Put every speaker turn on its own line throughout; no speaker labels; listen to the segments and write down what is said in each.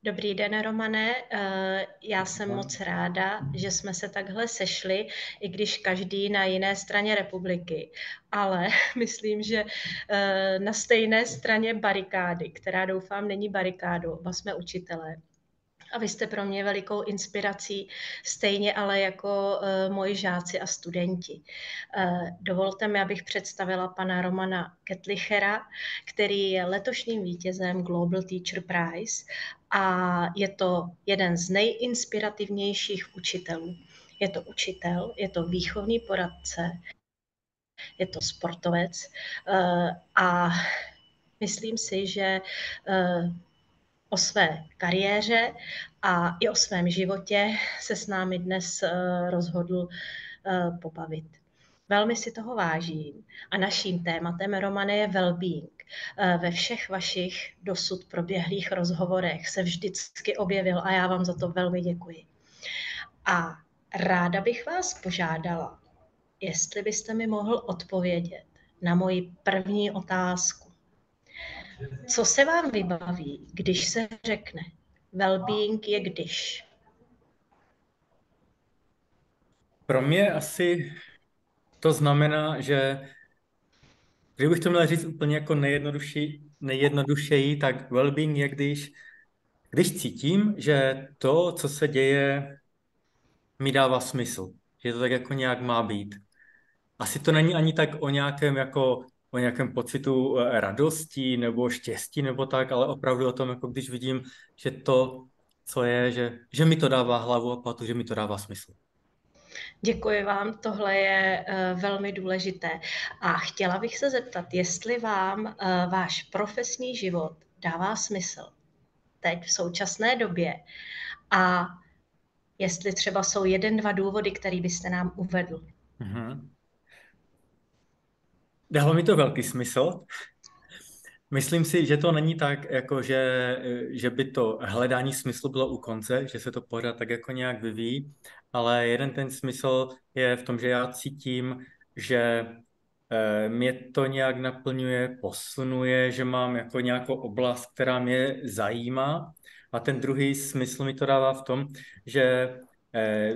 Dobrý den, Romane. Já jsem moc ráda, že jsme se takhle sešli, i když každý na jiné straně republiky. Ale myslím, že na stejné straně barikády, která doufám není barikádou, oba jsme učitelé. A vy jste pro mě velikou inspirací, stejně ale jako moji žáci a studenti. Dovolte mi, abych představila pana Romana Kettlichera, který je letošním vítězem Global Teacher Prize a je to jeden z nejinspirativnějších učitelů. Je to učitel, je to výchovný poradce, je to sportovec a myslím si, že o své kariéře a i o svém životě se s námi dnes rozhodl pobavit. Velmi si toho vážím a naším tématem, Romane, je well-being. Ve všech vašich dosud proběhlých rozhovorech se vždycky objevil a já vám za to velmi děkuji. A ráda bych vás požádala, jestli byste mi mohl odpovědět na moji první otázku. Co se vám vybaví, když se řekne well-being je když?
Pro mě asi to znamená, že kdybych to měl říct úplně jako nejjednodušeji, tak well-being je, když cítím, že to, co se děje, mi dává smysl, že to tak jako nějak má být. Asi to není ani tak o nějakém pocitu radosti nebo štěstí nebo tak, ale opravdu o tom, jako když vidím, že to, co je, že mi to dává hlavu a patu, že mi to dává smysl.
Děkuji vám, tohle je velmi důležité. A chtěla bych se zeptat, jestli vám váš profesní život dává smysl teď v současné době a jestli třeba jsou jeden, dva důvody, který byste nám uvedl.
Mhm. Dává mi to velký smysl. Myslím si, že to není tak, jako že by to hledání smyslu bylo u konce, že se to pořád tak jako nějak vyvíjí, ale jeden ten smysl je v tom, že já cítím, že mě to nějak naplňuje, posunuje, že mám jako nějakou oblast, která mě zajímá, a ten druhý smysl mi to dává v tom, že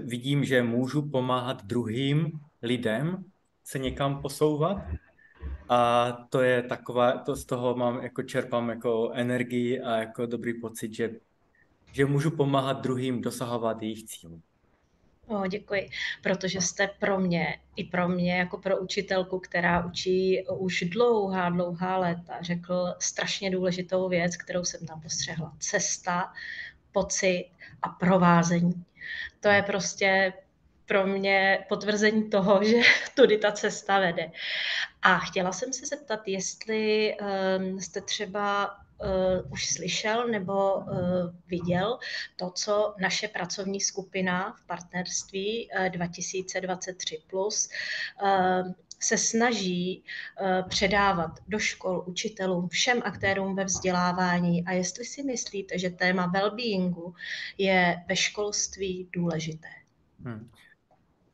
vidím, že můžu pomáhat druhým lidem se někam posouvat. A to je taková, to z toho mám, jako čerpám jako energii a jako dobrý pocit, že můžu pomáhat druhým dosahovat jejich cílů.
Děkuji, protože jste pro mě, i pro mě, jako pro učitelku, která učí už dlouhá léta, řekl strašně důležitou věc, kterou jsem tam postřehla. Cesta, pocit a provázení. To je prostě pro mě potvrzení toho, že tudy ta cesta vede. A chtěla jsem se zeptat, jestli jste třeba už slyšel nebo viděl to, co naše pracovní skupina v partnerství 2023 plus se snaží předávat do škol, učitelům, všem aktérům ve vzdělávání a jestli si myslíte, že téma well-beingu je ve školství důležité.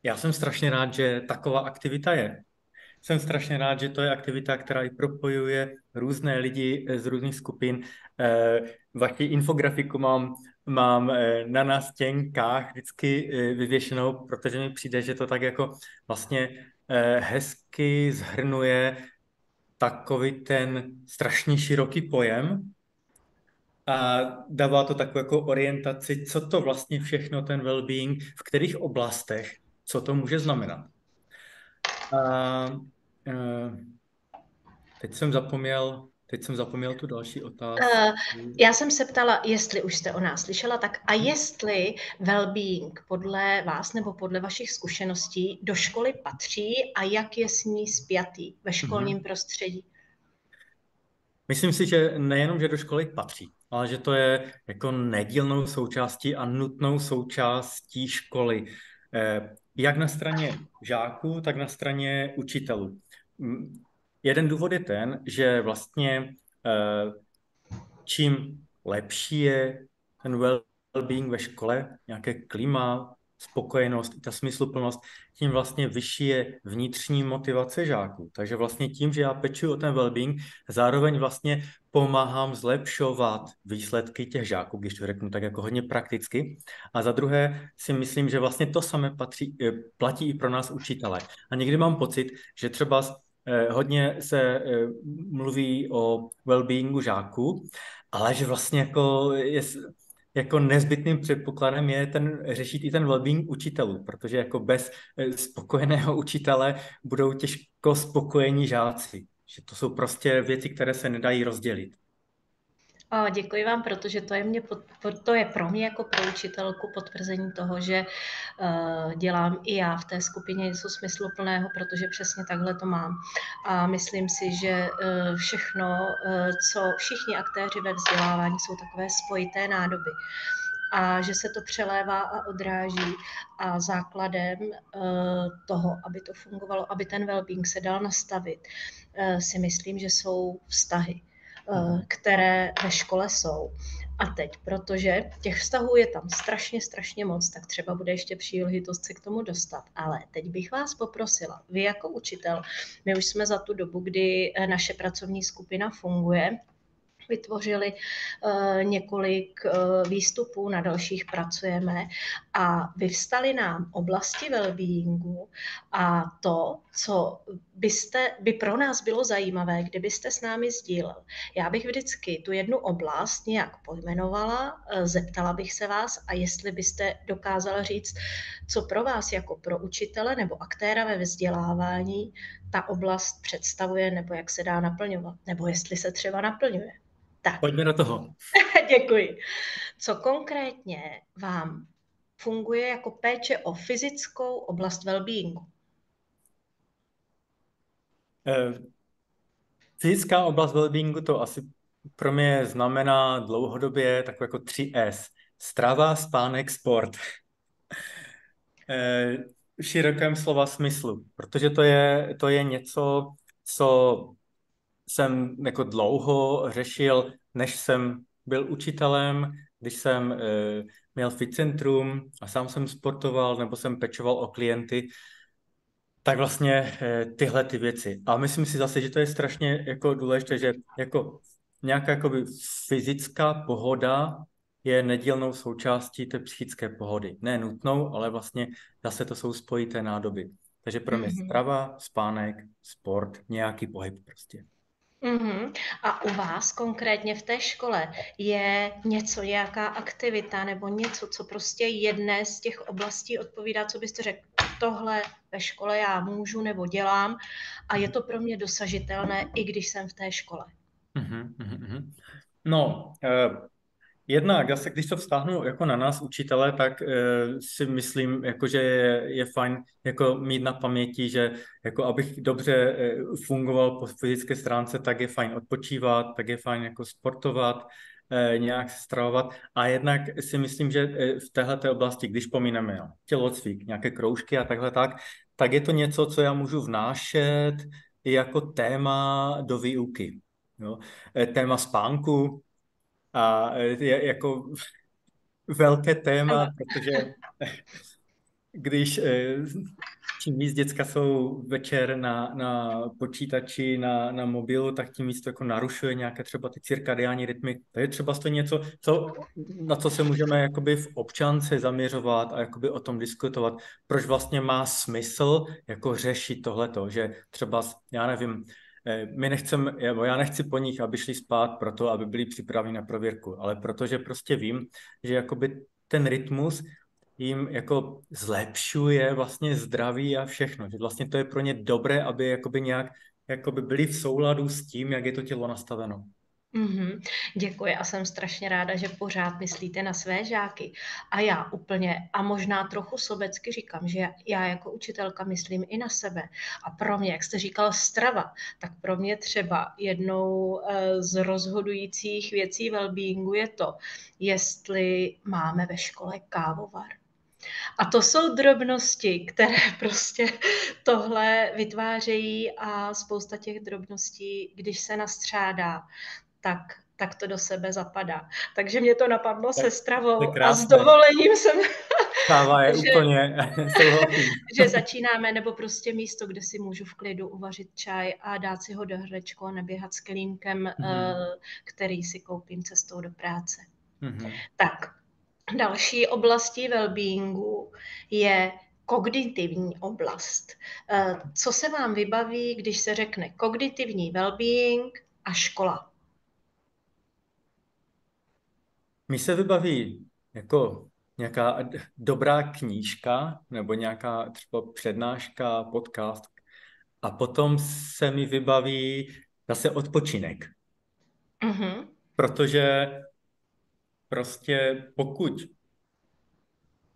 Já jsem strašně rád, že taková aktivita je. Jsem strašně rád, že to je aktivita, která i propojuje různé lidi z různých skupin. Vaši infografiku mám na nástěnkách vždycky vyvěšenou, protože mi přijde, že to tak jako vlastně hezky zhrnuje takový ten strašně široký pojem a dává to takovou jako orientaci, co to vlastně všechno ten well-being, v kterých oblastech, co to může znamenat. A eh, teď jsem zapomněl tu další otázku.
Uh, já jsem se ptala, jestli už jste o nás slyšela, tak a jestli well-being podle vás nebo podle vašich zkušeností do školy patří a jak je s ní spjatý ve školním
Mhm.
prostředí.
Myslím si, že nejenom, že do školy patří, ale že to je jako nedílnou součástí a nutnou součástí školy. Jak na straně žáků, tak na straně učitelů. Jeden důvod je ten, že vlastně čím lepší je ten well-being ve škole, nějaké klima, spokojenost, i ta smysluplnost, tím vlastně vyšší je vnitřní motivace žáků. Takže vlastně tím, že já pečuji o ten well-being, zároveň vlastně pomáhám zlepšovat výsledky těch žáků, když to řeknu tak jako hodně prakticky. A za druhé si myslím, že vlastně to samé platí i pro nás učitele. A někdy mám pocit, že třeba hodně se mluví o well-beingu žáků, ale že vlastně jako nezbytným předpokladem je řešit i ten well-being učitelů, protože jako bez spokojeného učitele budou těžko spokojení žáci. Že to jsou prostě věci, které se nedají rozdělit.
Děkuji vám, protože to je pro mě jako pro učitelku potvrzení toho, že dělám i já v té skupině něco smysluplného, protože přesně takhle to mám. A myslím si, že všechno, co všichni aktéři ve vzdělávání, jsou takové spojité nádoby. A že se to přelévá a odráží a základem toho, aby to fungovalo, aby ten well-being se dal nastavit, si myslím, že jsou vztahy, které ve škole jsou. A teď, protože těch vztahů je tam strašně moc, tak třeba bude ještě příležitost se k tomu dostat. Ale teď bych vás poprosila, vy jako učitel, my už jsme za tu dobu, kdy naše pracovní skupina funguje, vytvořili několik výstupů, na dalších pracujeme a vyvstaly nám oblasti wellbeingu a to, co by pro nás bylo zajímavé, kdybyste s námi sdílel. Já bych vždycky tu jednu oblast nějak pojmenovala, zeptala bych se vás a jestli byste dokázala říct, co pro vás jako pro učitele nebo aktéra ve vzdělávání ta oblast představuje nebo jak se dá naplňovat, nebo jestli se třeba naplňuje. Tak.
Pojďme do toho.
Děkuji. Co konkrétně vám funguje jako péče o fyzickou oblast wellbeingu?
Fyzická oblast wellbeingu to asi pro mě znamená dlouhodobě takové jako 3S. Strava, spánek, sport. V širokém slova smyslu, protože to je něco, co jsem jako dlouho řešil, než jsem byl učitelem, když jsem měl fit centrum a sám jsem sportoval nebo jsem pečoval o klienty, tak vlastně tyhle ty věci. A myslím si zase, že to je strašně jako důležité, že jako nějaká jakoby fyzická pohoda je nedílnou součástí té psychické pohody. Ne nutnou, ale vlastně zase to jsou spojité nádoby. Takže pro mě strava, spánek, sport, nějaký pohyb prostě.
A u vás konkrétně v té škole je nějaká aktivita nebo něco, co prostě jedné z těch oblastí odpovídá, co byste řekl, tohle ve škole já můžu nebo dělám a je to pro mě dosažitelné, i když jsem v té škole?
No, jednak zase, když to vztáhnu jako na nás učitele, tak si myslím, jako, že je fajn jako mít na paměti, že jako abych dobře fungoval po fyzické stránce, tak je fajn odpočívat, tak je fajn jako sportovat, nějak se stravovat. A jednak si myslím, že v téhleté oblasti, když pomíneme tělocvik, nějaké kroužky a takhle tak je to něco, co já můžu vnášet jako téma do výuky. Jo? Téma spánku, a je jako velké téma, protože když čím víc děcka jsou večer na počítači, na mobilu, tak tím víc to jako narušuje nějaké třeba ty cirkadiální rytmy. To je třeba to něco, na co se můžeme jakoby v občance zaměřovat a jakoby o tom diskutovat. Proč vlastně má smysl jako řešit tohleto, že třeba, já nevím, já nechci po nich, aby šli spát proto, aby byli připraveni na prověrku, ale protože prostě vím, že jakoby ten rytmus jim jako zlepšuje vlastně zdraví a všechno, že vlastně to je pro ně dobré, aby jakoby nějak jakoby byli v souladu s tím, jak je to tělo nastaveno.
Děkuji a jsem strašně ráda, že pořád myslíte na své žáky. A já úplně a možná trochu sobecky říkám, že já jako učitelka myslím i na sebe. A pro mě, jak jste říkal, strava, tak pro mě třeba jednou z rozhodujících věcí wellbeingu je to, jestli máme ve škole kávovar. A to jsou drobnosti, které prostě tohle vytvářejí a spousta těch drobností, když se nastřádá, tak tak to do sebe zapadá. Takže mě to napadlo se
To je
stravou a s
krásné.
dovolením jsem,
Káva je
že,
úplně souhlasím.
že začínáme, nebo prostě místo, kde si můžu v klidu uvařit čaj a dát si ho do hrnečku a neběhat s kelímkem, který si koupím cestou do práce. Tak, další oblastí wellbeingu je kognitivní oblast. Co se vám vybaví, když se řekne kognitivní wellbeing a škola?
Mi se vybaví jako nějaká dobrá knížka nebo nějaká třeba přednáška, podcast a potom se mi vybaví zase odpočinek. Protože prostě pokud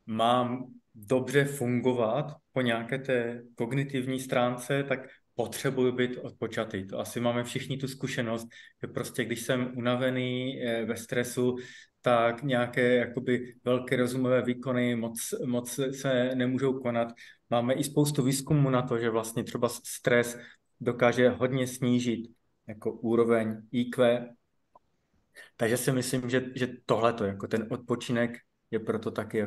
mám dobře fungovat po nějaké té kognitivní stránce, tak potřebuji být odpočatý. To asi máme všichni tu zkušenost, že prostě když jsem unavený, ve stresu, tak nějaké jakoby velké rozumové výkony moc se nemůžou konat. Máme i spoustu výzkumů na to, že vlastně třeba stres dokáže hodně snížit jako úroveň IQ. Takže si myslím, že tohleto, jako ten odpočinek, je proto taky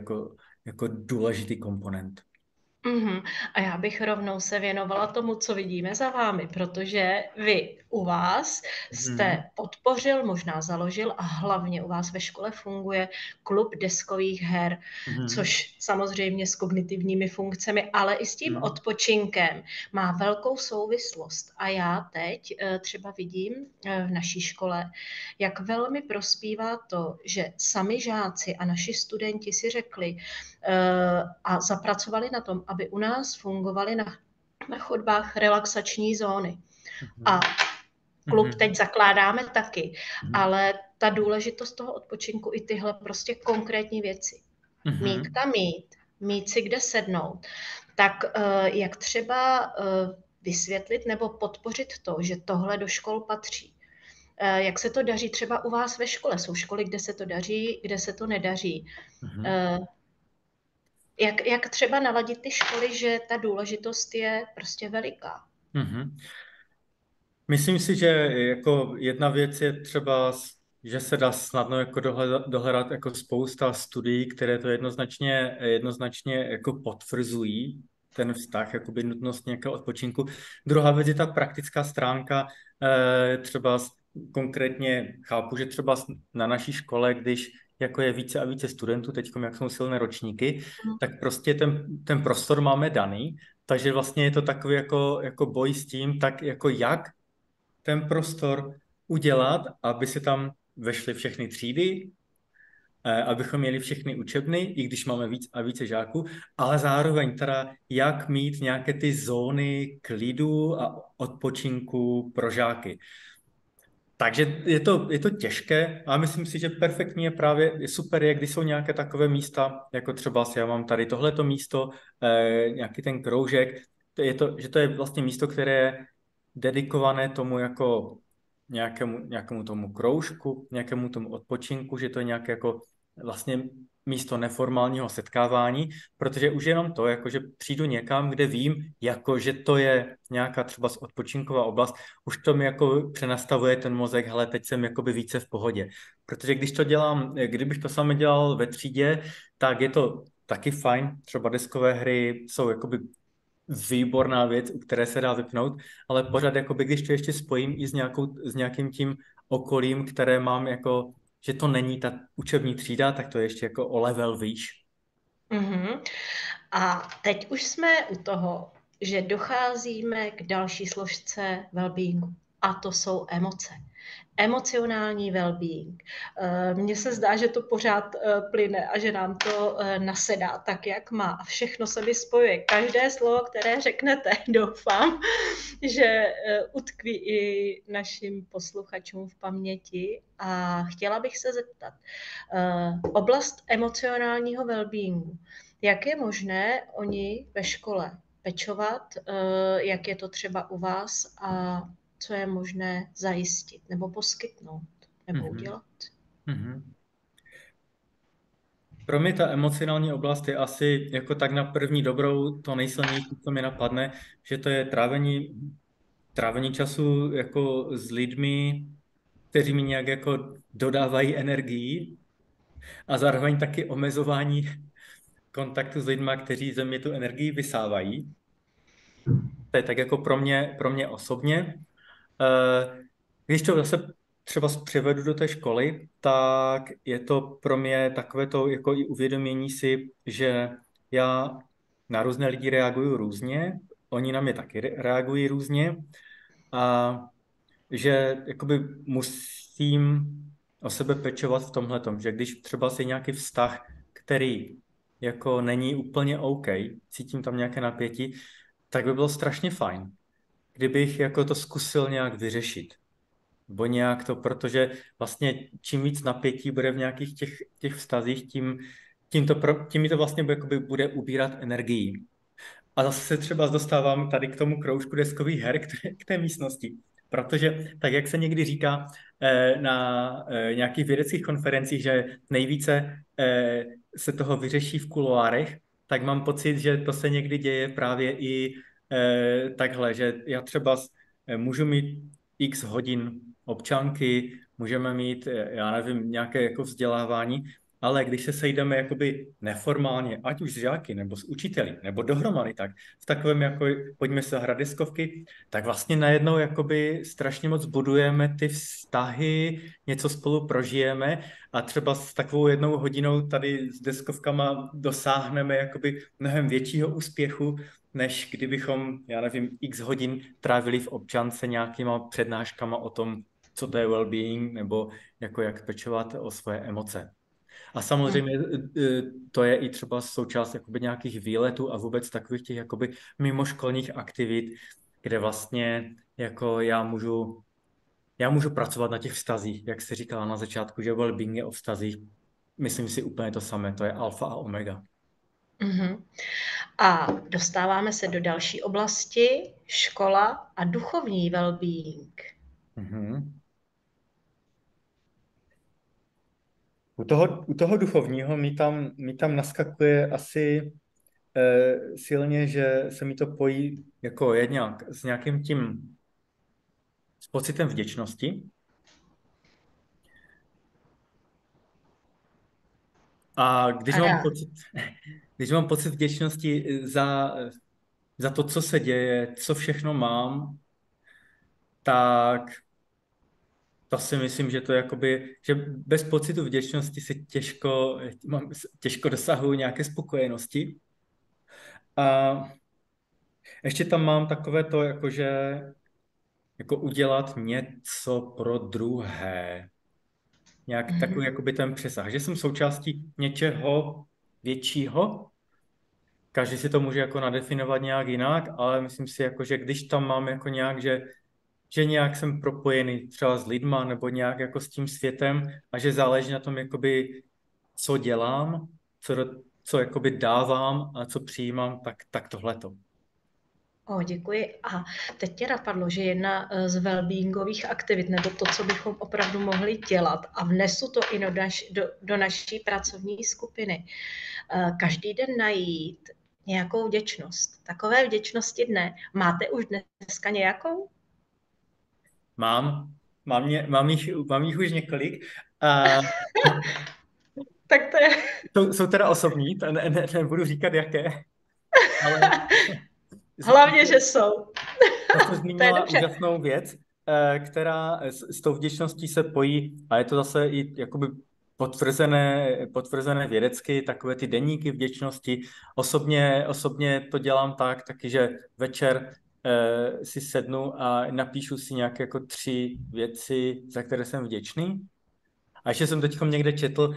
jako důležitý komponent.
A já bych rovnou se věnovala tomu, co vidíme za vámi, protože vy u vás jste podpořil, možná založil a hlavně u vás ve škole funguje klub deskových her, což samozřejmě s kognitivními funkcemi, ale i s tím odpočinkem má velkou souvislost. A já teď třeba vidím v naší škole, jak velmi prospívá to, že sami žáci a naši studenti si řekli a zapracovali na tom, aby u nás fungovaly na chodbách relaxační zóny. A klub teď zakládáme taky, ale ta důležitost toho odpočinku i tyhle prostě konkrétní věci. Mít kam mít si kde sednout. Tak jak třeba vysvětlit nebo podpořit to, že tohle do škol patří. Jak se to daří třeba u vás ve škole? Jsou školy, kde se to daří, kde se to nedaří. Jak třeba naladit ty školy, že ta důležitost je prostě veliká?
Myslím si, že jako jedna věc je třeba, že se dá snadno jako dohledat jako spousta studií, které to jednoznačně jako potvrzují ten vztah, jakoby nutnost nějakého odpočinku. Druhá věc je ta praktická stránka, třeba konkrétně chápu, že třeba na naší škole, když jako je více a více studentů, teď jak jsou silné ročníky, tak prostě ten prostor máme daný, takže vlastně je to takový jako boj s tím, tak jako jak ten prostor udělat, aby se tam vešly všechny třídy, abychom měli všechny učebny, i když máme víc a více žáků, ale zároveň teda jak mít nějaké ty zóny klidu a odpočinku pro žáky. Takže je to těžké a myslím si, že perfektní je super, když jsou nějaké takové místa, jako třeba já mám tady tohleto místo, nějaký ten kroužek, že to je vlastně místo, které je dedikované tomu jako nějakému tomu kroužku, nějakému tomu odpočinku, že to je nějaké jako vlastně místo neformálního setkávání, protože už jenom to, jako že přijdu někam, kde vím, jako že to je nějaká třeba odpočinková oblast, už to mi jako přenastavuje ten mozek, hele, teď jsem jakoby více v pohodě. Protože kdybych to sami dělal ve třídě, tak je to taky fajn, třeba deskové hry jsou jakoby výborná věc, u které se dá vypnout, ale pořád, jakoby, když to ještě spojím i s nějakým tím okolím, které mám jako, že to není ta učební třída, tak to je ještě jako o level výš.
A teď už jsme u toho, že docházíme k další složce wellbeingu. A to jsou emoce. Emocionální well-being. Mně se zdá, že to pořád plyne a že nám to nasedá tak, jak má. A všechno se mi spojuje. Každé slovo, které řeknete, doufám, že utkví i našim posluchačům v paměti. A chtěla bych se zeptat. Oblast emocionálního well-beingu. Jak je možné oni ve škole pečovat, jak je to třeba u vás a co je možné zajistit nebo poskytnout nebo udělat?
Pro mě ta emocionální oblast je asi jako tak na první dobrou to nejsilnější, co mi napadne, že to je trávení času jako s lidmi, kteří mi nějak jako dodávají energii a zároveň taky omezování kontaktu s lidmi, kteří ze mě tu energii vysávají. To je tak jako pro mě osobně. Když to zase třeba převedu do té školy, tak je to pro mě takové to jako i uvědomění si, že já na různé lidi reaguju různě, oni na mě taky reagují různě a že jakoby musím o sebe pečovat v tomhletom, že když třeba si nějaký vztah, který jako není úplně OK, cítím tam nějaké napětí, tak by bylo strašně fajn, kdybych jako to zkusil nějak vyřešit. Nebo nějak to, protože vlastně čím víc napětí bude v nějakých těch vztazích, tím mi to vlastně jakoby bude ubírat energii. A zase se třeba dostávám tady k tomu kroužku deskových her, k té místnosti. Protože tak, jak se někdy říká na nějakých vědeckých konferencích, že nejvíce se toho vyřeší v kuloárech, tak mám pocit, že to se někdy děje právě i takhle, že já třeba můžu mít x hodin občanky, můžeme mít, já nevím, nějaké jako vzdělávání, ale když se sejdeme jakoby neformálně, ať už s žáky, nebo s učiteli, nebo dohromady, tak v takovém jako pojďme se hrát deskovky, tak vlastně najednou jakoby strašně moc budujeme ty vztahy, něco spolu prožijeme a třeba s takovou jednou hodinou tady s deskovkama dosáhneme jakoby mnohem většího úspěchu, než kdybychom, já nevím, x hodin trávili v občance nějakýma přednáškama o tom, co to je well-being, nebo jako jak pečovat o svoje emoce. A samozřejmě to je i třeba součást jakoby nějakých výletů a vůbec takových těch jakoby mimoškolních aktivit, kde vlastně jako já můžu pracovat na těch vztazích, jak jste říkala na začátku, že well-being je o vztazích. Myslím si úplně to samé, to je alfa a omega.
Mm-hmm. A dostáváme se do další oblasti, škola a duchovní well-being.
Mm-hmm. U toho duchovního mi tam naskakuje asi silně, že se mi to pojí jako jedňák s nějakým tím s pocitem vděčnosti. A když mám pocit vděčnosti za to, co se děje, co všechno mám, tak to si myslím, že to jakoby, že bez pocitu vděčnosti se těžko dosahuji nějaké spokojenosti. A ještě tam mám takové to, jakože jako udělat něco pro druhé. Nějak takový jakoby ten přesah, že jsem součástí něčeho většího. Každý si to může jako nadefinovat nějak jinak, ale myslím si, jako, že když tam mám jako nějak, že nějak jsem propojený třeba s lidma nebo nějak jako s tím světem a že záleží na tom, jakoby, co dělám, co jakoby dávám a co přijímám, tak tohleto.
Děkuji. A teď mě napadlo, že jedna z wellbeingových aktivit, nebo to, co bychom opravdu mohli dělat, a vnesu to i do naší pracovní skupiny, každý den najít nějakou vděčnost. Takové vděčnosti dne. Máte už dneska nějakou?
Mám jich už několik. A
Tak to je...
jsou teda osobní, nebudu říkat jaké. Ale
Hlavně, že jsou.
to jste zmínila úžasnou věc, která s tou vděčností se pojí, a je to zase i jakoby potvrzené vědecky, takové ty deníky vděčnosti. Osobně to dělám taky, že večer si sednu a napíšu si nějaké jako 3 věci, za které jsem vděčný. A ještě jsem teď někde četl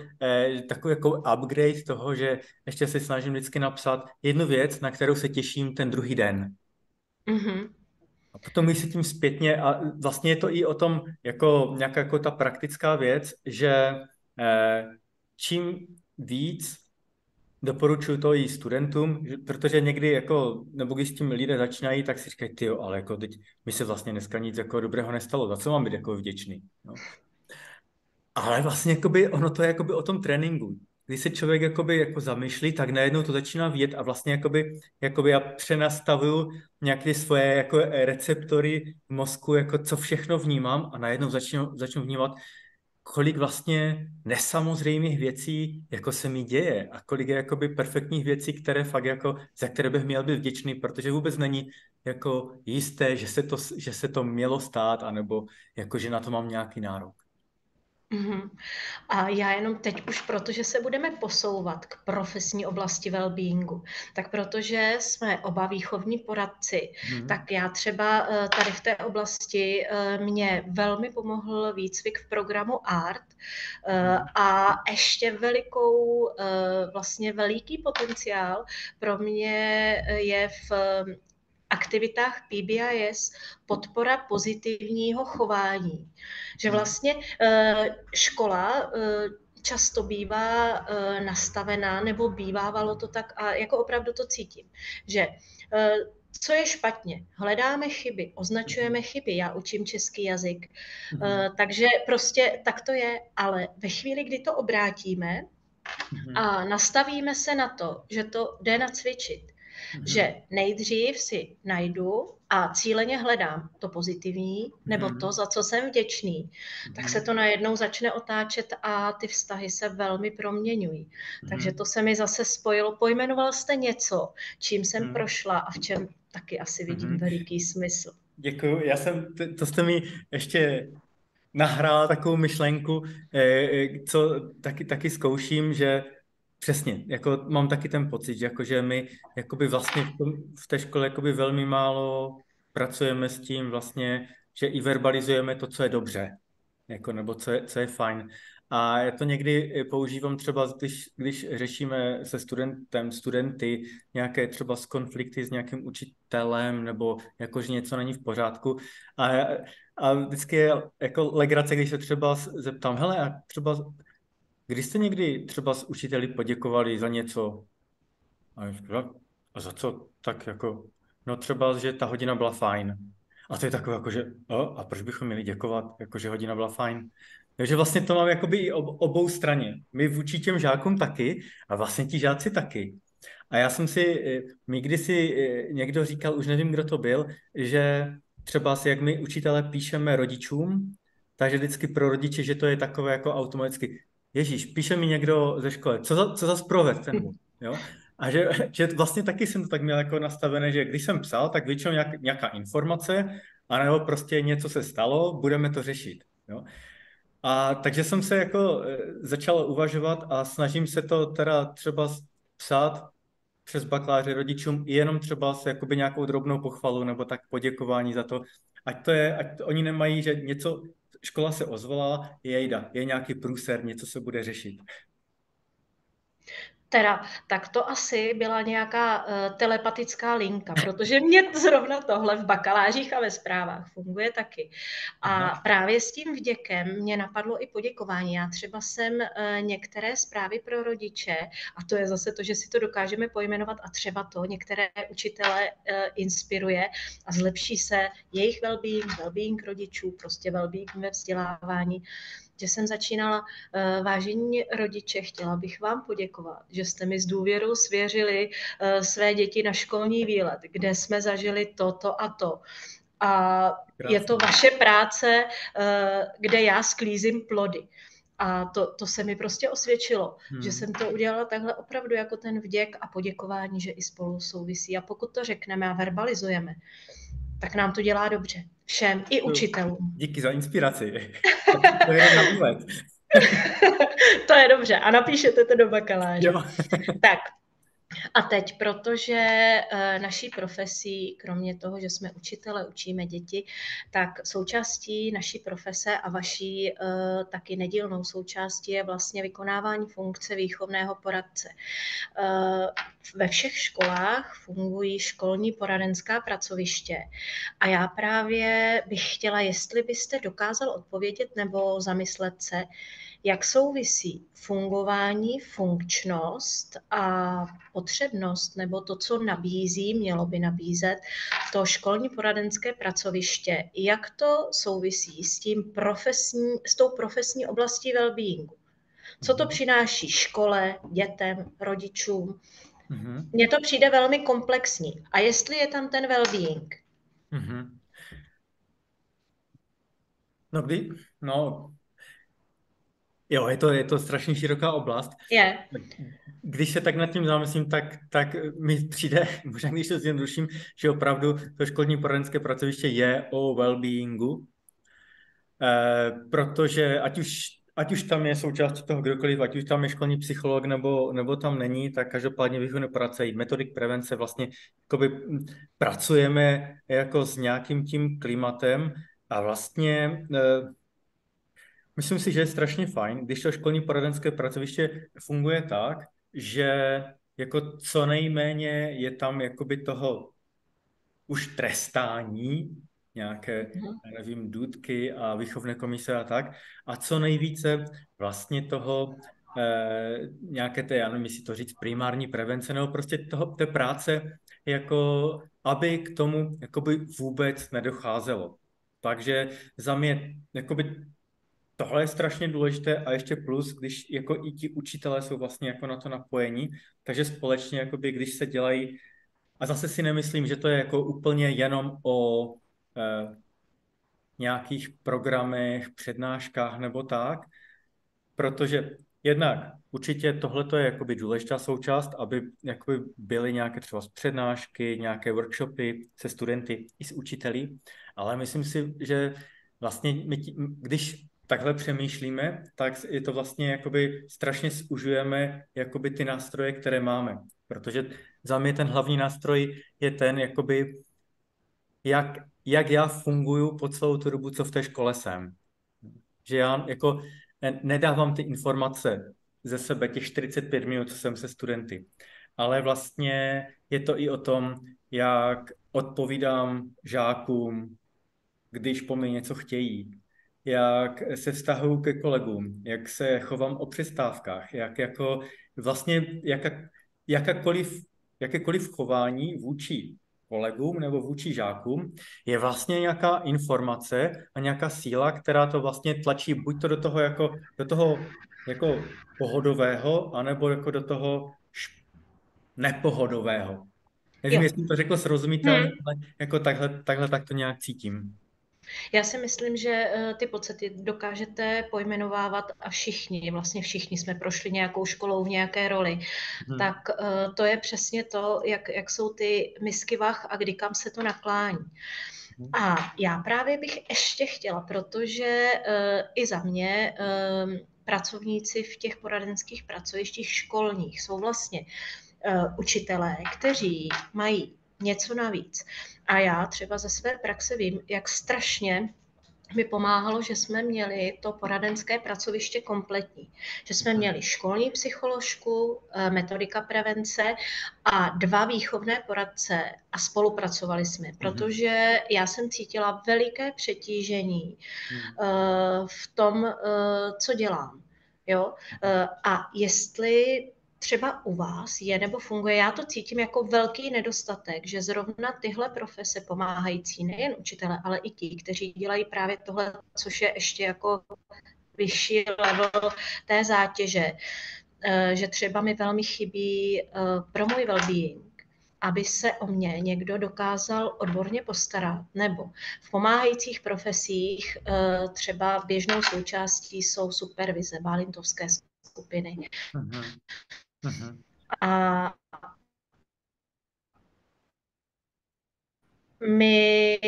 takový jako upgrade toho, že ještě se snažím vždycky napsat jednu věc, na kterou se těším ten druhý den.
Mm-hmm.
A potom když se tím zpětně, a vlastně je to i o tom, jako nějaká jako ta praktická věc, že čím víc doporučuji to i studentům, protože někdy jako, nebo když s tím lidé začínají, tak si říkají, tyjo, ale jako teď mi se vlastně dneska nic jako dobrého nestalo, za co mám být jako vděčný. No. Ale vlastně jakoby, ono to je jakoby o tom tréninku. když se člověk jako zamýšlí, tak najednou to začíná vidět a vlastně jakoby já přenastavuju nějaké svoje jako receptory v mozku, jako co všechno vnímám a najednou začnu vnímat, kolik vlastně nesamozřejmých věcí jako se mi děje a kolik je jakoby perfektních věcí, které fakt jako, za které bych měl být vděčný, protože vůbec není jako jisté, že se to mělo stát, anebo jako, že na to mám nějaký nárok.
Mhm. A já jenom teď už, protože se budeme posouvat k profesní oblasti wellbeingu, tak protože jsme oba výchovní poradci, tak já třeba tady v té oblasti mě velmi pomohl výcvik v programu ART a ještě vlastně veliký potenciál pro mě je v aktivitách PBIS podpora pozitivního chování. Že vlastně škola často bývá nastavená, nebo bývávalo to tak, a jako opravdu to cítím, že co je špatně? Hledáme chyby, označujeme chyby, já učím český jazyk, takže prostě tak to je, ale ve chvíli, kdy to obrátíme a nastavíme se na to, že to jde nacvičit, že nejdřív si najdu a cíleně hledám to pozitivní, nebo to, za co jsem vděčný, tak se to najednou začne otáčet a ty vztahy se velmi proměňují. Takže to se mi zase spojilo. Pojmenoval jste něco, čím jsem prošla a v čem taky asi vidím veliký smysl.
Děkuju. To jste mi ještě nahrála takovou myšlenku, co taky zkouším, že přesně, jako mám taky ten pocit, že, jako, že my jakoby vlastně v té škole jakoby velmi málo pracujeme s tím vlastně, že i verbalizujeme to, co je dobře, jako, nebo co je fajn. A já to někdy používám třeba, když řešíme se studenty nějaké třeba z konflikty s nějakým učitelem, nebo jakože něco není v pořádku. A vždycky je jako legrace, když se třeba zeptám, hele, a třeba, když jste někdy třeba s učiteli poděkovali za něco? A za co? Tak jako, no třeba, že ta hodina byla fajn. A to je takové jako, že a proč bychom měli děkovat, jako, že hodina byla fajn? Takže vlastně to mám jakoby i obou straně. My vůči těm žákům taky a vlastně ti žáci taky. A já jsem mi kdysi někdo říkal, už nevím, kdo to byl, že třeba jak my učitelé píšeme rodičům, takže vždycky pro rodiče, že to je takové jako automaticky, Ježíš, píše mi někdo ze školy, co za sproved ten můj, jo? A že vlastně taky jsem to tak měl jako nastavené, že když jsem psal, tak většinou nějaká informace, anebo prostě něco se stalo, budeme to řešit, jo? A takže jsem se jako začal uvažovat a snažím se to teda třeba psát přes bakaláře rodičům i jenom třeba s jakoby nějakou drobnou pochvalu nebo tak poděkování za to, ať oni nemají, že něco, škola se ozvala, je nějaký průser, něco se bude řešit.
Tak to asi byla nějaká telepatická linka, protože mě zrovna tohle v bakalářích a ve zprávách funguje taky. A právě s tím vděkem mě napadlo i poděkování. Já třeba jsem některé zprávy pro rodiče, a to je zase to, že si to dokážeme pojmenovat a třeba to některé učitele inspiruje a zlepší se jejich well-being rodičů, prostě well-being ve vzdělávání, že jsem začínala, vážení rodiče, chtěla bych vám poděkovat, že jste mi s důvěrou svěřili své děti na školní výlet, kde jsme zažili to a to. A je to vaše práce, kde já sklízím plody. A to se mi prostě osvědčilo, že jsem to udělala takhle opravdu jako ten vděk a poděkování, že i spolu souvisí. A pokud to řekneme a verbalizujeme, tak nám to dělá dobře. Všem, i učitelům.
Díky za inspiraci. To je na výlet.
To je dobře. A napíšete to do bakaláře.
Jo.
Tak. A teď, protože naší profesí, kromě toho, že jsme učitelé, učíme děti, tak součástí naší profese a vaší taky nedílnou součástí je vlastně vykonávání funkce výchovného poradce. Ve všech školách fungují školní poradenská pracoviště a já právě bych chtěla, jestli byste dokázal odpovědět nebo zamyslet se, jak souvisí fungování, funkčnost a potřebnost, nebo to, co nabízí, mělo by nabízet to školní poradenské pracoviště, jak to souvisí s tou profesní oblastí wellbeingu? Co to přináší škole, dětem, rodičům.
Mhm.
Mně to přijde velmi komplexní. A jestli je tam ten well-being?
Mhm. No kdy? No, jo, je to strašně široká oblast.
Je.
Když se tak nad tím zamyslím, tak mi přijde, možná když to zjednoduším, že opravdu to školní poradenské pracoviště je o well-beingu, protože ať už tam je součástí toho kdokoliv, ať už tam je školní psycholog nebo tam není, tak každopádně výchovné poradce i metodik prevence vlastně jakoby pracujeme jako s nějakým tím klimatem a vlastně myslím si, že je strašně fajn, když to školní poradenské pracoviště funguje tak, že jako co nejméně je tam jakoby toho už trestání, nějaké, já nevím, důtky a výchovné komise a tak, a co nejvíce vlastně toho nějaké té, já nevím, jestli to říct, primární prevence, nebo prostě té práce, jako aby k tomu jakoby vůbec nedocházelo. Takže za mě jakoby tohle je strašně důležité a ještě plus, když jako i ti učitelé jsou vlastně jako na to napojení, takže společně, jakoby, když se dělají, a zase si nemyslím, že to je jako úplně jenom o nějakých programech, přednáškách nebo tak, protože jednak určitě tohle je jakoby důležitá součást, aby jakoby byly nějaké třeba přednášky, nějaké workshopy se studenty i s učiteli, ale myslím si, že vlastně když takhle přemýšlíme, tak je to vlastně jakoby strašně zužujeme jakoby ty nástroje, které máme, protože za mě ten hlavní nástroj je ten jakoby jak já funguju po celou tu dobu, co v té škole jsem. Že já jako nedávám ty informace ze sebe těch 45 minut, co jsem se studenty. Ale vlastně je to i o tom, jak odpovídám žákům, když po mně něco chtějí, jak se vztahuju ke kolegům, jak se chovám o přestávkách, jak jako vlastně jakékoliv chování vůči kolegům nebo vůči žákům je vlastně nějaká informace a nějaká síla, která to vlastně tlačí buď to do toho pohodového, anebo jako do toho nepohodového. Nevím,
Jo.
jestli to řekl srozumitelně, ale jako takhle tak to nějak cítím.
Já si myslím, že ty pocity dokážete pojmenovávat a všichni, vlastně všichni jsme prošli nějakou školou v nějaké roli, tak to je přesně to, jak jsou ty misky vah a kdy kam se to naklání. A já právě bych ještě chtěla, protože i za mě pracovníci v těch poradenských pracovištích školních jsou vlastně učitelé, kteří mají něco navíc. A já třeba ze své praxe vím, jak strašně mi pomáhalo, že jsme měli to poradenské pracoviště kompletní. Že jsme měli školní psycholožku, metodika prevence a 2 výchovné poradce a spolupracovali jsme, protože já jsem cítila veliké přetížení v tom, co dělám. Jo? A jestli třeba u vás je nebo funguje, já to cítím jako velký nedostatek, že zrovna tyhle profese pomáhající nejen učitele, ale i ti, kteří dělají právě tohle, což je ještě jako vyšší level té zátěže, že třeba mi velmi chybí pro můj well-being, aby se o mě někdo dokázal odborně postarat, nebo v pomáhajících profesích třeba běžnou součástí jsou supervize, bálintovské skupiny. A my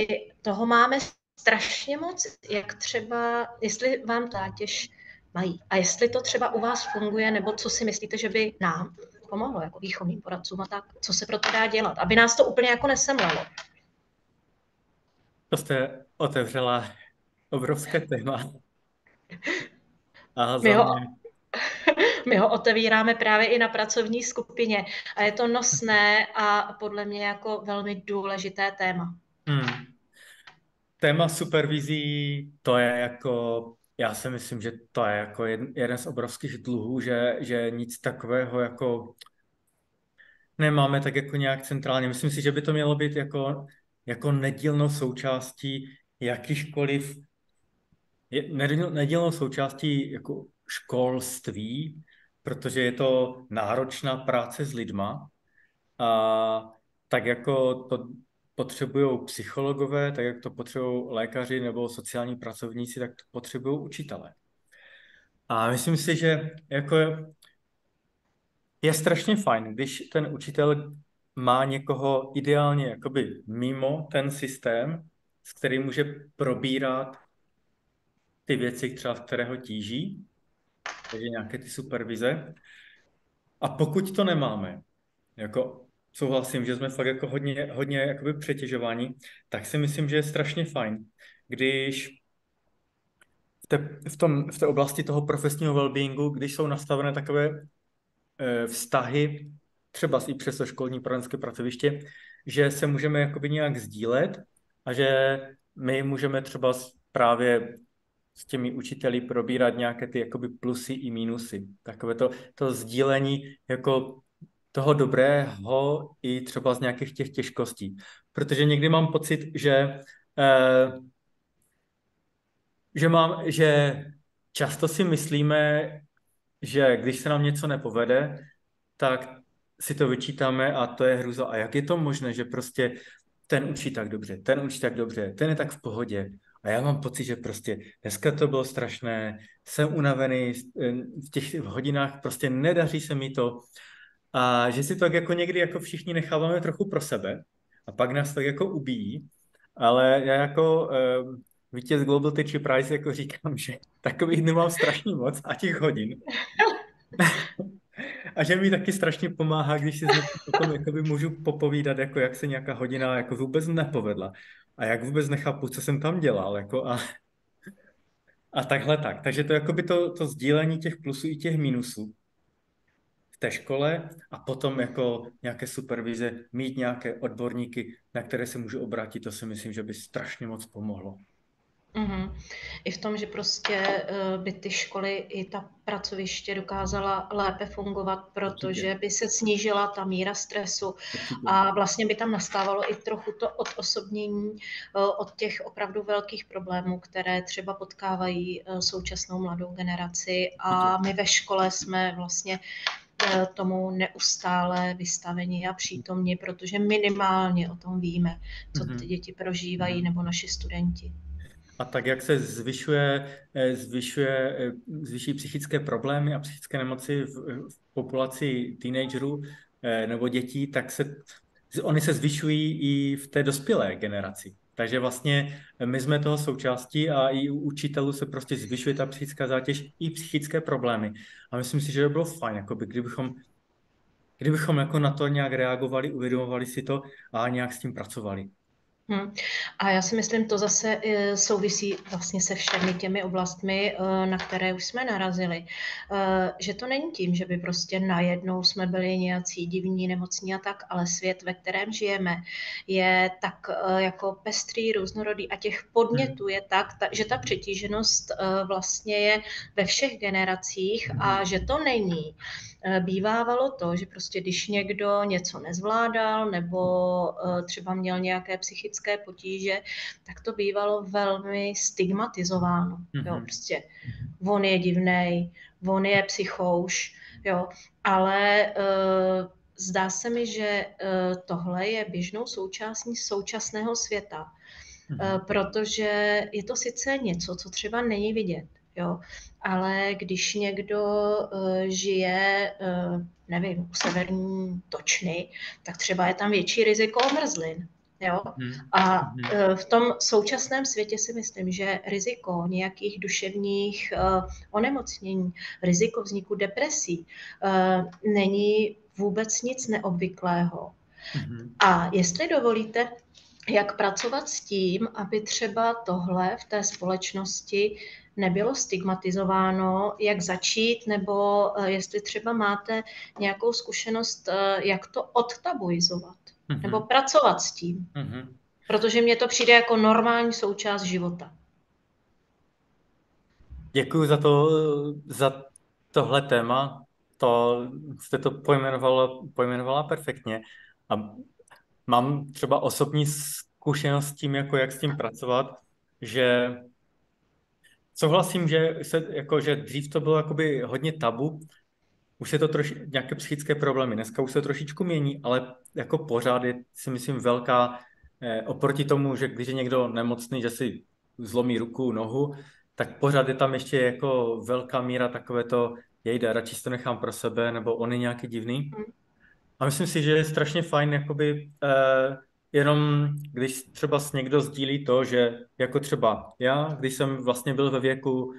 toho máme strašně moc, jak třeba, jestli vám zátěž mají a jestli to třeba u vás funguje, nebo co si myslíte, že by nám pomohlo jako výchovným poradcům a tak, co se pro to dá dělat, aby nás to úplně jako nesemlelo.
To jste otevřela obrovské téma. A za mě...
My ho otevíráme právě i na pracovní skupině a je to nosné a podle mě jako velmi důležité téma.
Téma supervizí, to je jako, já si myslím, že to je jako jeden z obrovských dluhů, že nic takového jako nemáme tak jako nějak centrálně. Myslím si, že by to mělo být jako nedílnou součástí jakýchkoliv nedílnou součástí jako školství, protože je to náročná práce s lidma a tak jako to potřebují psychologové, tak jak to potřebují lékaři nebo sociální pracovníci, tak to potřebují učitelé. A myslím si, že jako je strašně fajn, když ten učitel má někoho ideálně jakoby mimo ten systém, s kterým může probírat ty věci, třeba které ho tíží, takže nějaké ty supervize. A pokud to nemáme, jako souhlasím, že jsme fakt jako hodně jakoby přetěžováni, tak si myslím, že je strašně fajn, když v té oblasti toho profesního wellbeingu, když jsou nastavené takové vztahy, třeba i přes to školní poradenské pracoviště, že se můžeme jakoby nějak sdílet a že my můžeme třeba právě s těmi učiteli probírat nějaké ty jakoby plusy i mínusy. Takové to sdílení jako toho dobrého i třeba z nějakých těch těžkostí. Protože někdy mám pocit, že často si myslíme, že když se nám něco nepovede, tak si to vyčítáme a to je hruza. A jak je to možné, že prostě ten učí tak dobře, ten učí tak dobře, ten je tak v pohodě. A já mám pocit, že prostě dneska to bylo strašné, jsem unavený v těch hodinách, prostě nedaří se mi to. A že si to tak jako někdy jako všichni necháváme trochu pro sebe a pak nás tak jako ubíjí. Ale já jako vítěz Global Teacher Prize jako říkám, že takových dnů mám strašně moc a těch hodin. A že mi taky strašně pomáhá, když si s někým potom jakoby můžu popovídat, jako jak se nějaká hodina jako vůbec nepovedla a jak vůbec nechápu, co jsem tam dělal. Jako a takhle tak. Takže to jakoby to sdílení těch plusů i těch minusů v té škole a potom jako nějaké supervize, mít nějaké odborníky, na které se můžu obrátit, to si myslím, že by strašně moc pomohlo.
Mhm. I v tom, že prostě by ty školy i ta pracoviště dokázala lépe fungovat, protože
Určitě.
by se snížila ta míra stresu
Určitě.
a vlastně by tam nastávalo i trochu to odosobnění od těch opravdu velkých problémů, které třeba potkávají současnou mladou generaci a my ve škole jsme vlastně tomu neustále vystaveni a přítomni, protože minimálně o tom víme, co ty děti prožívají nebo naši studenti.
A tak, jak se zvyšují psychické problémy a psychické nemoci v populaci teenagerů nebo dětí, tak oni se zvyšují i v té dospělé generaci. Takže vlastně my jsme toho součástí a i u učitelů se prostě zvyšuje ta psychická zátěž i psychické problémy. A myslím si, že by bylo fajn, jakoby, kdybychom jako na to nějak reagovali, uvědomovali si to a nějak s tím pracovali.
A já si myslím, to zase souvisí vlastně se všemi těmi oblastmi, na které už jsme narazili. Že to není tím, že by prostě najednou jsme byli nějací divní, nemocní a tak, ale svět, ve kterém žijeme, je tak jako pestrý, různorodý a těch podnětů je tak, že ta přetíženost vlastně je ve všech generacích a že to není. Bývávalo to, že prostě když někdo něco nezvládal nebo třeba měl nějaké psychické potíže, tak to bývalo velmi stigmatizováno. Jo, prostě on je divnej, on je psychouš, jo, ale zdá se mi, že tohle je běžnou součástí současného světa, protože je to sice něco, co třeba není vidět, jo, ale když někdo žije, nevím, u severní Točny, tak třeba je tam větší riziko omrzlin. Jo? A v tom současném světě si myslím, že riziko nějakých duševních onemocnění, riziko vzniku depresí není vůbec nic neobvyklého. A jestli dovolíte, jak pracovat s tím, aby třeba tohle v té společnosti nebylo stigmatizováno, jak začít, nebo jestli třeba máte nějakou zkušenost, jak to odtabuizovat, nebo pracovat s tím. Protože mně to přijde jako normální součást života.
Děkuji za tohle téma. Jste to pojmenovala perfektně. A mám třeba osobní zkušenost s tím, jako jak s tím pracovat, že souhlasím, že dřív to bylo jakoby hodně tabu, už je to nějaké psychické problémy. Dneska už se trošičku mění, ale jako pořád je, si myslím, velká, oproti tomu, že když je někdo nemocný, že si zlomí ruku, nohu, tak pořád je tam ještě jako velká míra takové to, jejda, radši si to nechám pro sebe, nebo on je nějaký divný. A myslím si, že je strašně fajn, jakoby, jenom když třeba s někdo sdílí to, že jako třeba já, když jsem vlastně byl ve věku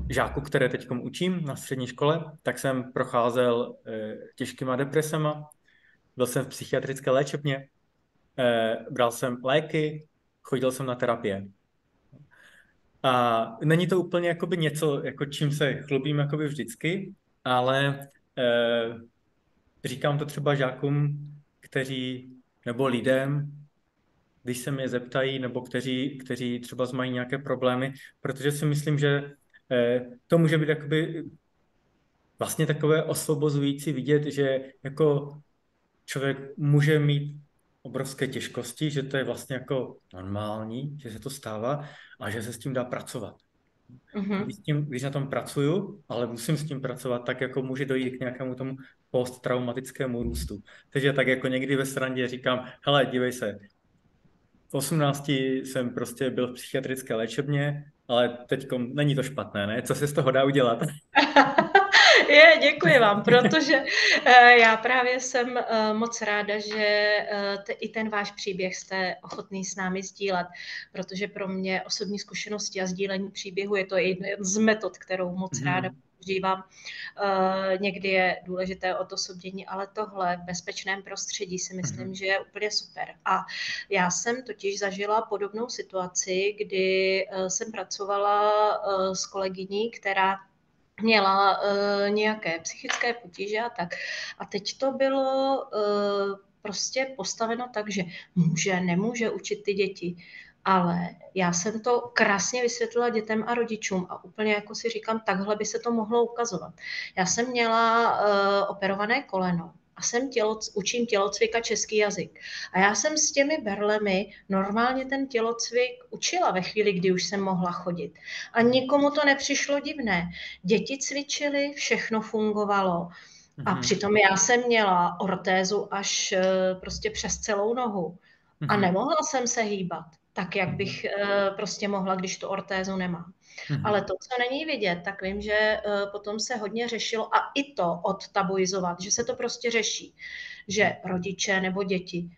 žáků, které teď učím na střední škole, tak jsem procházel těžkýma depresema, byl jsem v psychiatrické léčebně, bral jsem léky, chodil jsem na terapie. A není to úplně jakoby něco, jako čím se chlubím jakoby vždycky, ale říkám to třeba žákům, nebo lidem, když se mě zeptají, nebo kteří třeba mají nějaké problémy, protože si myslím, že to může být jakoby vlastně takové osvobozující vidět, že jako člověk může mít obrovské těžkosti, že to je vlastně jako normální, že se to stává a že se s tím dá pracovat.
Mm-hmm.
Když na tom pracuju, ale musím s tím pracovat, tak jako může dojít k nějakému tomu posttraumatickému růstu. Takže tak jako někdy ve srandě říkám, hele, dívej se, v 18 jsem prostě byl v psychiatrické léčebně, ale teď není to špatné, ne? Co se z toho dá udělat?
Děkuji vám, protože já právě jsem moc ráda, že i ten váš příběh jste ochotný s námi sdílet, protože pro mě osobní zkušenosti a sdílení příběhu je to jedna z metod, kterou moc ráda používám. Někdy je důležité odosobnění, ale tohle v bezpečném prostředí si myslím, že je úplně super. A já jsem totiž zažila podobnou situaci, kdy jsem pracovala s kolegyní, která měla nějaké psychické potíže a tak. A teď to bylo prostě postaveno tak, že nemůže učit ty děti. Ale já jsem to krásně vysvětlila dětem a rodičům a úplně jako si říkám, takhle by se to mohlo ukazovat. Já jsem měla operované koleno a učím tělocvik a český jazyk. A já jsem s těmi berlemi normálně ten tělocvik učila ve chvíli, kdy už jsem mohla chodit. A nikomu to nepřišlo divné. Děti cvičily, všechno fungovalo. A přitom já jsem měla ortézu až prostě přes celou nohu. A nemohla jsem se hýbat tak, jak bych prostě mohla, když tu ortézu nemám. Ale to, co není vidět, tak vím, že potom se hodně řešilo a i to odtabuizovat, že se to prostě řeší, že rodiče nebo děti,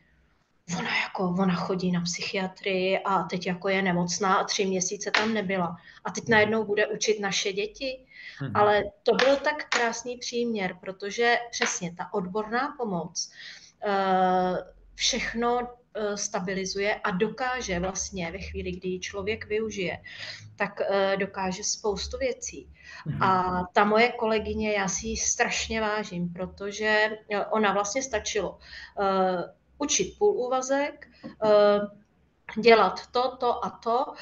ona chodí na psychiatrii a teď jako je nemocná a 3 měsíce tam nebyla. A teď najednou bude učit naše děti. Ale to byl tak krásný příměr, protože přesně ta odborná pomoc všechno stabilizuje a dokáže vlastně ve chvíli, kdy ji člověk využije, tak dokáže spoustu věcí. A ta moje kolegyně, já si ji strašně vážím, protože ona vlastně stačilo učit půlúvazek, dělat to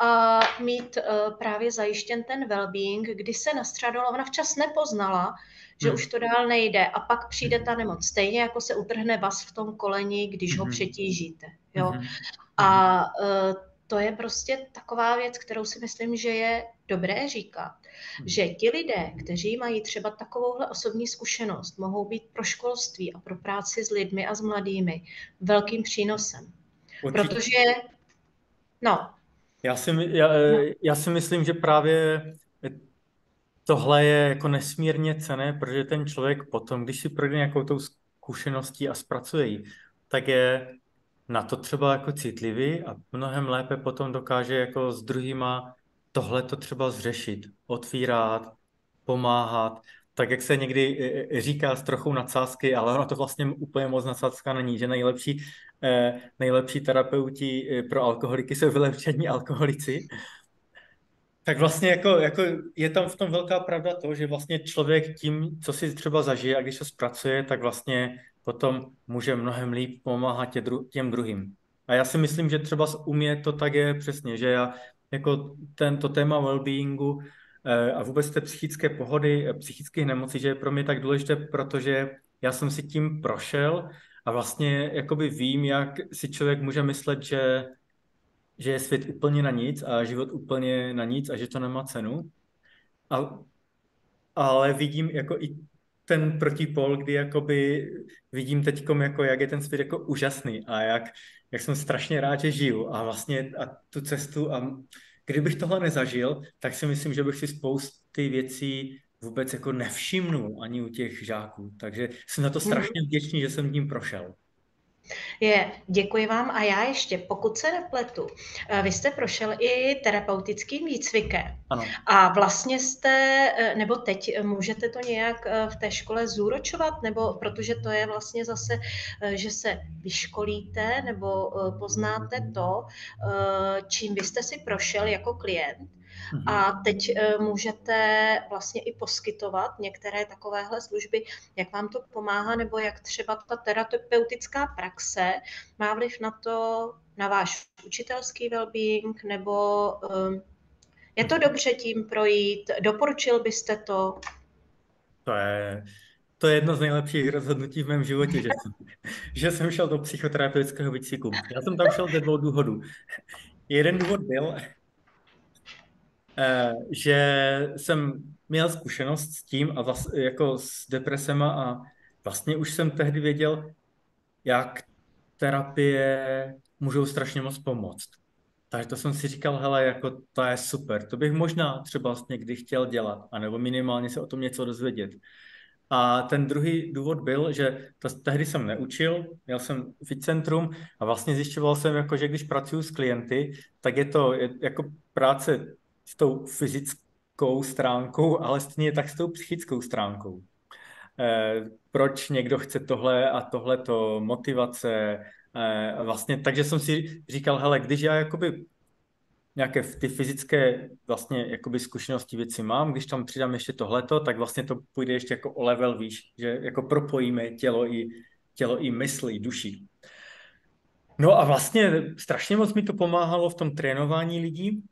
a mít právě zajištěn ten well-being, kdy se nastřádala, ona včas nepoznala, že už to dál nejde a pak přijde ta nemoc. Stejně jako se utrhne vaz v tom koleni, když ho přetížíte. Jo? A to je prostě taková věc, kterou si myslím, že je dobré říkat, že ti lidé, kteří mají třeba takovouhle osobní zkušenost, mohou být pro školství a pro práci s lidmi a s mladými velkým přínosem.
Určitě.
Protože, no.
Já si myslím, že právě tohle je jako nesmírně cenné, protože ten člověk potom, když si projde nějakou tou zkušeností a zpracuje ji, tak je na to třeba jako citlivý a mnohem lépe potom dokáže jako s druhýma tohleto třeba zřešit, otvírat, pomáhat, tak jak se někdy říká s trochou nadsázky, ale ono to vlastně úplně moc nadsázka není, že nejlepší terapeuti pro alkoholiky jsou vyléčení alkoholici. Tak vlastně jako je tam v tom velká pravda to, že vlastně člověk tím, co si třeba zažije a když to zpracuje, tak vlastně potom může mnohem líp pomáhat těm druhým. A já si myslím, že třeba u mě to tak je přesně, že já jako tento téma well-beingu a vůbec té psychické pohody, psychických nemocí, že je pro mě tak důležité, protože já jsem si tím prošel a vlastně jakoby vím, jak si člověk může myslet, že že je svět úplně na nic a život úplně na nic a že to nemá cenu. A, ale vidím jako i ten protipol, kdy jakoby vidím teďkom, jako jak je ten svět jako úžasný a jak jsem strašně rád, že žiju a vlastně a tu cestu a kdybych tohle nezažil, tak si myslím, že bych si spousty věcí vůbec jako nevšimnul ani u těch žáků. Takže jsem na to strašně vděčný, že jsem tím prošel.
Děkuji vám a já ještě, pokud se nepletu, vy jste prošel i terapeutickým výcvikem
Ano.
a vlastně jste, nebo teď můžete to nějak v té škole zúročovat, nebo protože to je vlastně zase, že se vyškolíte nebo poznáte to, čím vy jste si prošel jako klient. A teď můžete vlastně i poskytovat některé takovéhle služby, jak vám to pomáhá, nebo jak třeba ta terapeutická praxe má vliv na to, na váš učitelský well-being, nebo je to dobře tím projít, doporučil byste to?
To je, to je jedno z nejlepších rozhodnutí v mém životě, že jsem šel do psychoterapeutického výcviku. Já jsem tam šel ze 2 důvodů. Jeden důvod byl, že jsem měl zkušenost s tím a jako s depresema a vlastně už jsem tehdy věděl, jak terapie můžou strašně moc pomoct. Takže to jsem si říkal, hele, jako to je super, to bych možná třeba někdy chtěl dělat, anebo minimálně se o tom něco dozvědět. A ten druhý důvod byl, že tehdy jsem neučil, měl jsem Fitcentrum a vlastně zjišťoval jsem, jako, že když pracuji s klienty, tak je to jako práce s tou fyzickou stránkou, ale stejně tak s tou psychickou stránkou. Proč někdo chce tohle a tohleto, motivace, vlastně, takže jsem si říkal, hele, když já jakoby nějaké ty fyzické vlastně jakoby zkušenosti věci mám, když tam přidám ještě tohleto, tak vlastně to půjde ještě jako o level výš, že jako propojíme tělo i mysl, i duši. No a vlastně strašně moc mi to pomáhalo v tom trénování lidí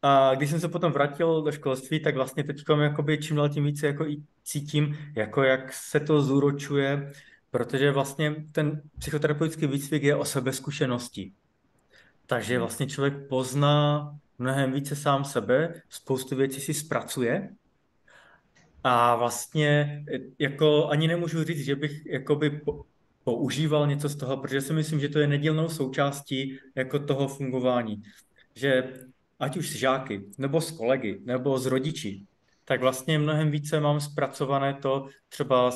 a když jsem se potom vrátil do školství, tak vlastně teď jakoby čím dál tím více jako i cítím, jako jak se to zúročuje, protože vlastně ten psychoterapeutický výcvik je o sebezkušenosti. Takže vlastně člověk pozná mnohem více sám sebe, spoustu věcí si zpracuje a vlastně jako ani nemůžu říct, že bych jakoby používal něco z toho, protože si myslím, že to je nedílnou součástí jako toho fungování. Že ať už s žáky, nebo s kolegy, nebo s rodiči, tak vlastně mnohem více mám zpracované to třeba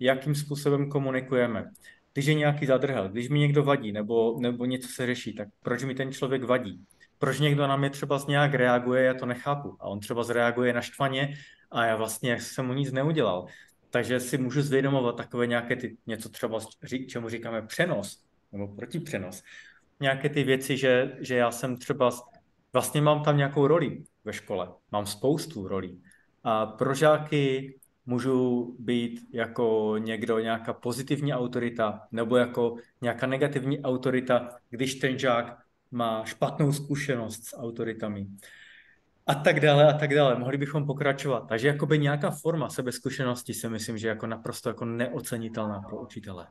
jakým způsobem komunikujeme. Když je nějaký zadrhel, když mi někdo vadí, nebo něco se řeší, tak proč mi ten člověk vadí? Proč někdo na mě třeba nějak reaguje, já to nechápu. A on třeba zreaguje naštvaně a já vlastně jsem mu nic neudělal. Takže si můžu zvědomovat takové nějaké něco třeba, čemu říkáme přenos, nebo protipřenos. Nějaké ty věci, že já jsem třeba, vlastně mám tam nějakou roli ve škole, mám spoustu rolí. A pro žáky můžu být jako někdo, nějaká pozitivní autorita, nebo jako nějaká negativní autorita, když ten žák má špatnou zkušenost s autoritami. A tak dále, a tak dále. Mohli bychom pokračovat. Takže jakoby nějaká forma sebezkušenosti si myslím, že je jako naprosto jako neocenitelná pro učitele.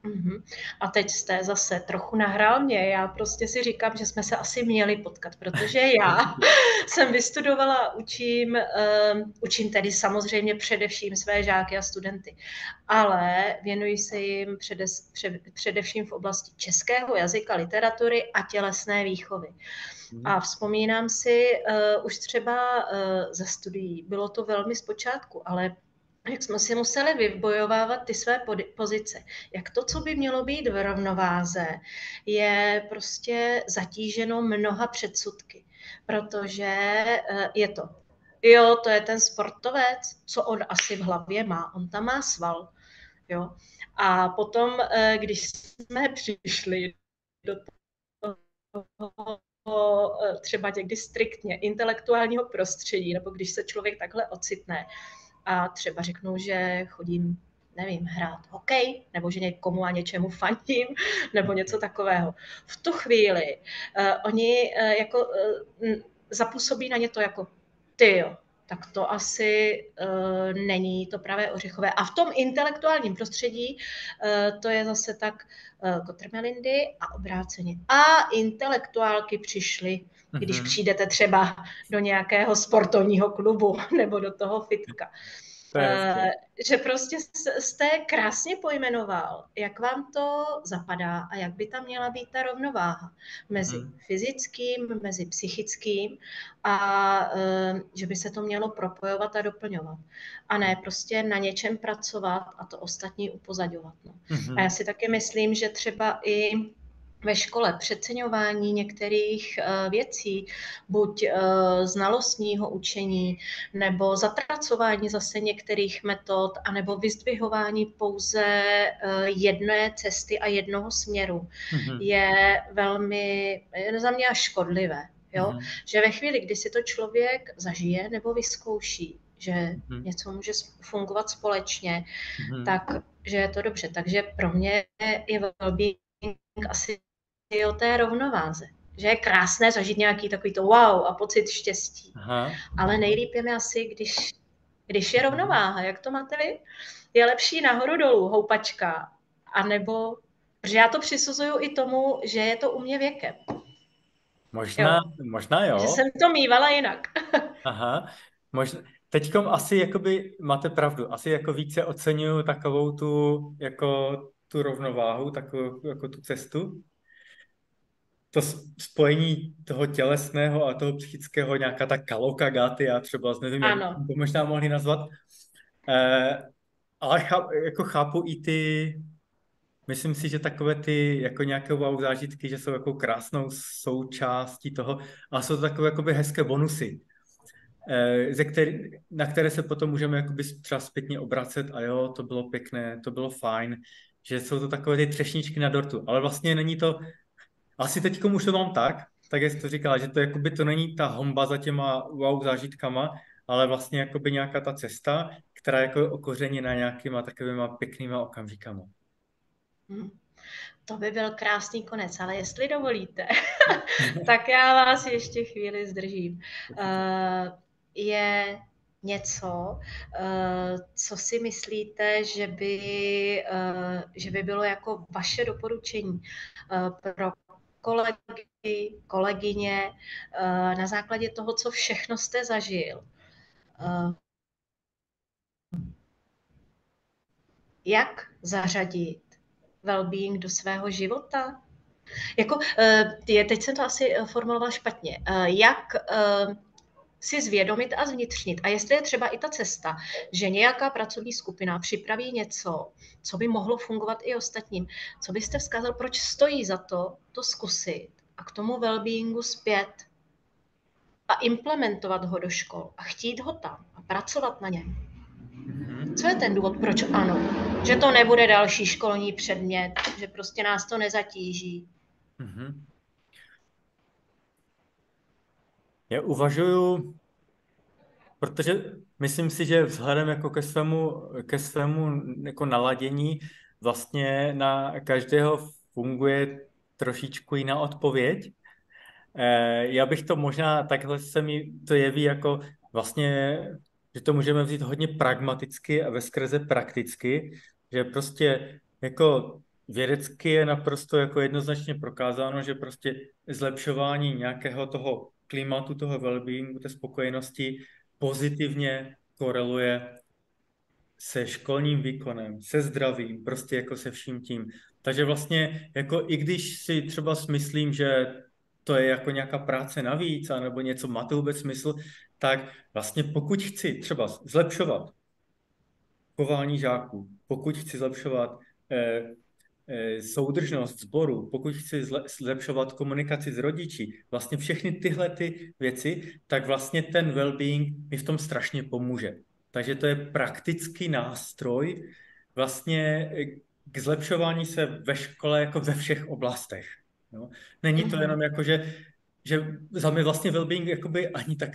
Uhum. A teď jste zase trochu nahrál mě. Já prostě si říkám, že jsme se asi měli potkat, protože já jsem vystudovala, učím tedy samozřejmě především své žáky a studenty, ale věnuji se jim především v oblasti českého jazyka, literatury a tělesné výchovy. A vzpomínám si, už třeba ze studií, bylo to velmi zpočátku, ale jak jsme si museli vybojovávat ty své pozice. Jak to, co by mělo být v rovnováze, je prostě zatíženo mnoha předsudky. Protože je to, jo, to je ten sportovec, co on asi v hlavě má, on tam má sval. Jo. A potom, když jsme přišli do toho třeba někdy striktně intelektuálního prostředí, nebo když se člověk takhle ocitne, a třeba řeknou, že chodím, nevím, hrát hokej, nebo že někomu a něčemu fandím, nebo něco takového. V tu chvíli oni jako zapůsobí na ně to jako ty jo, tak to asi není to pravé ořechové. A v tom intelektuálním prostředí to je zase tak kotrmelindy a obráceně. A intelektuálky přišly, když přijdete třeba do nějakého sportovního klubu nebo do toho fitka.
To je hezké.
Že prostě jste krásně pojmenoval, jak vám to zapadá a jak by tam měla být ta rovnováha mezi fyzickým, mezi psychickým a že by se to mělo propojovat a doplňovat. A ne prostě na něčem pracovat a to ostatní upozadňovat. No. A já si taky myslím, že třeba i ve škole přeceňování některých věcí, buď znalostního učení, nebo zapracování zase některých metod, anebo vyzdvihování pouze jedné cesty a jednoho směru, je velmi za mě až škodlivé. Jo? Že ve chvíli, kdy si to člověk zažije nebo vyzkouší, že něco může fungovat společně, tak že je to dobře. Takže pro mě je well-being asi o té rovnováze. Že je krásné zažít nějaký takový to wow a pocit štěstí. Aha. Ale nejlíp je mi asi, když je rovnováha. Jak to máte vy? Je lepší nahoru dolů, houpačka, anebo, protože já to přisuzuju i tomu, že je to u mě věkem.
Možná jo.
Že jsem to mívala jinak.
Aha. Teďkom asi jakoby máte pravdu. Asi jako více oceňuju takovou tu rovnováhu, takovou jako tu cestu. To spojení toho tělesného a toho psychického, nějaká ta kalokagaty, já třeba nevím, jak to možná mohli nazvat. Ale chápu i myslím si, že takové ty jako nějaké wow zážitky, že jsou jako krásnou součástí toho a jsou to takové jakoby hezké bonusy, na které se potom můžeme jakoby třeba zpětně obracet a jo, to bylo pěkné, to bylo fajn, že jsou to takové ty třešničky na dortu, ale vlastně není to, asi teďkom už to mám tak jak jsi to říkala, že to jakoby to není ta honba za těma wow zážitkama, ale vlastně jakoby nějaká ta cesta, která je jako okořeněna nějakýma takovýma pěknýma okamžikama.
To by byl krásný konec, ale jestli dovolíte, tak já vás ještě chvíli zdržím. Je něco, co si myslíte, že by bylo jako vaše doporučení pro kolegy, kolegyně, na základě toho, co všechno jste zažil? Jak zařadit well-being do svého života? Teď jsem to asi formulovala špatně. Jak si zvědomit a zvnitřnit. A jestli je třeba i ta cesta, že nějaká pracovní skupina připraví něco, co by mohlo fungovat i ostatním, co byste vzkázal, proč stojí za to zkusit a k tomu well-beingu zpět a implementovat ho do škol a chtít ho tam a pracovat na něm. Co je ten důvod, proč ano? Že to nebude další školní předmět, že prostě nás to nezatíží.
Já uvažuju, protože myslím si, že vzhledem jako ke svému jako naladění vlastně na každého funguje trošičku jiná odpověď. Já bych to možná, takhle se mi to jeví jako vlastně, že to můžeme vzít hodně pragmaticky a veskrze prakticky, že prostě jako vědecky je naprosto jako jednoznačně prokázáno, že prostě zlepšování nějakého toho klimatu, toho well-beingu, té spokojenosti pozitivně koreluje se školním výkonem, se zdravím, prostě jako se vším tím. Takže vlastně jako i když si třeba myslím, že to je jako nějaká práce navíc, nebo něco má to vůbec smysl, tak vlastně pokud chci třeba zlepšovat chování žáků, pokud chci zlepšovat soudržnost sboru, pokud chci zlepšovat komunikaci s rodiči, vlastně všechny tyhle ty věci, tak vlastně ten well-being mi v tom strašně pomůže. Takže to je praktický nástroj vlastně k zlepšování se ve škole jako ve všech oblastech. No. Není to jenom jako, že za mě vlastně well-being jakoby ani tak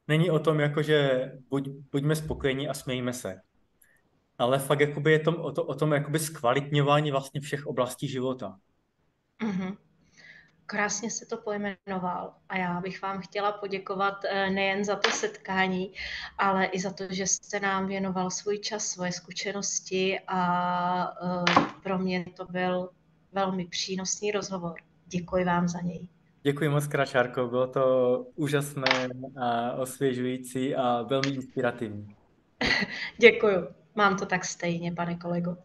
není o tom, jako, že buďme spokojení a smějme se. Ale fakt jakoby je o tom jakoby zkvalitňování vlastně všech oblastí života.
Krásně se to pojmenoval a já bych vám chtěla poděkovat nejen za to setkání, ale i za to, že jste nám věnoval svůj čas, svoje zkušenosti a pro mě to byl velmi přínosný rozhovor. Děkuji vám za něj.
Děkuji moc krát, Šárko, bylo to úžasné a osvěžující a velmi inspirativní. Děkuji.
Děkuji. Mám to tak stejně, pane kolego.